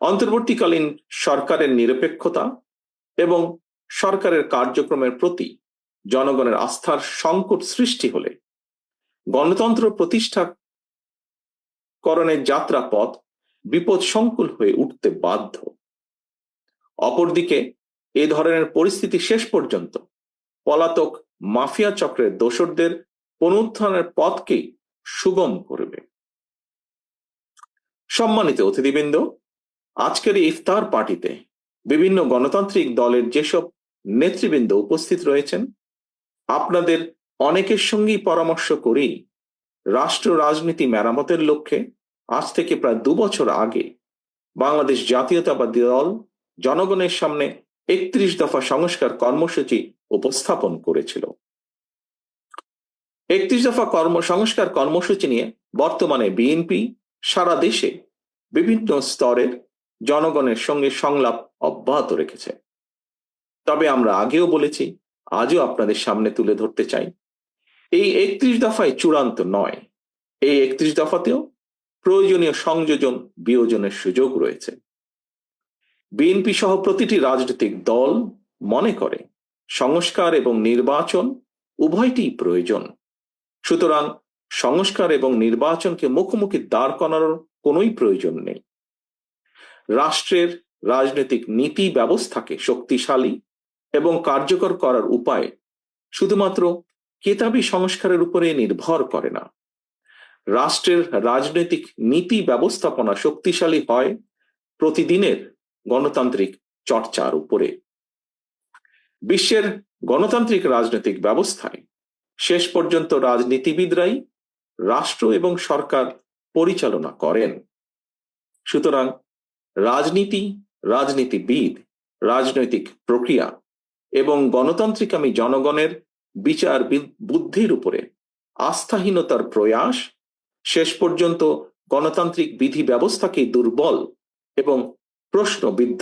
অন্তর্বর্তীকালীন সরকারের নিরপেক্ষতা এবং সরকারের কার্যক্রমের প্রতি জনগণের আস্থার সংকট সৃষ্টি হলে গণতন্ত্র প্রতিষ্ঠাকরণের যাত্রাপথ বিপদসংকুল হয়ে উঠতে বাধ্য। অপরদিকে এ ধরনের পরিস্থিতি শেষ পর্যন্ত পলাতক মাফিয়া চক্রের দোসরদের পুনরুত্থানের পথকেই সুগম করবে। সম্মানিত অতিথিবৃন্দ, আজকের এই ইফতার পার্টিতে বিভিন্ন গণতান্ত্রিক দলের যেসব নেতৃবৃন্দ উপস্থিত রয়েছেন, আপনাদের অনেকের সঙ্গেই পরামর্শ করেই রাষ্ট্র রাজনীতি মেরামতের লক্ষ্যে আজ থেকে প্রায় 2 বছর আগে বাংলাদেশ জাতীয়তাবাদী দল জনগণের সামনে 31 দফা সংস্কার কর্মসূচি উপস্থাপন করেছিল। 31 দফা সংস্কার কর্মসূচি নিয়ে বর্তমানে বিএনপি সারা দেশে বিভিন্ন স্তরের জনগণের সঙ্গে সংলাপ অব্যাহত রেখেছে। তবে আমরা আগেও বলেছি, আজও আপনাদের সামনে তুলে ধরতে চাই, এই 31 দফায় চূড়ান্ত নয়। এই 31 দফাতেও প্রয়োজনীয় সংযোজন বিয়োজনের সুযোগ রয়েছে। বিএনপি সহ প্রতিটি রাজনৈতিক দল মনে করে সংস্কার এবং নির্বাচন উভয়টিই প্রয়োজন। সুতরাং সংস্কার এবং নির্বাচনকে মুখোমুখি দাঁড় করানোর কোনোই প্রয়োজন নেই। রাষ্ট্রের রাজনৈতিক নীতি ব্যবস্থাকে শক্তিশালী এবং কার্যকর করার উপায় শুধুমাত্র কেতাবি সংস্কারের উপরে নির্ভর করে না। রাষ্ট্রের রাজনৈতিক নীতি ব্যবস্থাপনা শক্তিশালী হয় প্রতিদিনের গণতান্ত্রিক চর্চার উপরে। বিশ্বের গণতান্ত্রিক রাজনৈতিক ব্যবস্থায় শেষ পর্যন্ত রাজনীতিবিদরাই রাষ্ট্র এবং সরকার পরিচালনা করেন। সুতরাং রাজনীতি, রাজনীতিবিদ, রাজনৈতিক প্রক্রিয়া এবং গণতান্ত্রিকামী জনগণের বিচার বুদ্ধির উপরে আস্থাহীনতার প্রয়াস শেষ পর্যন্ত গণতান্ত্রিক বিধি ব্যবস্থাকে দুর্বল এবং প্রশ্নবিদ্ধ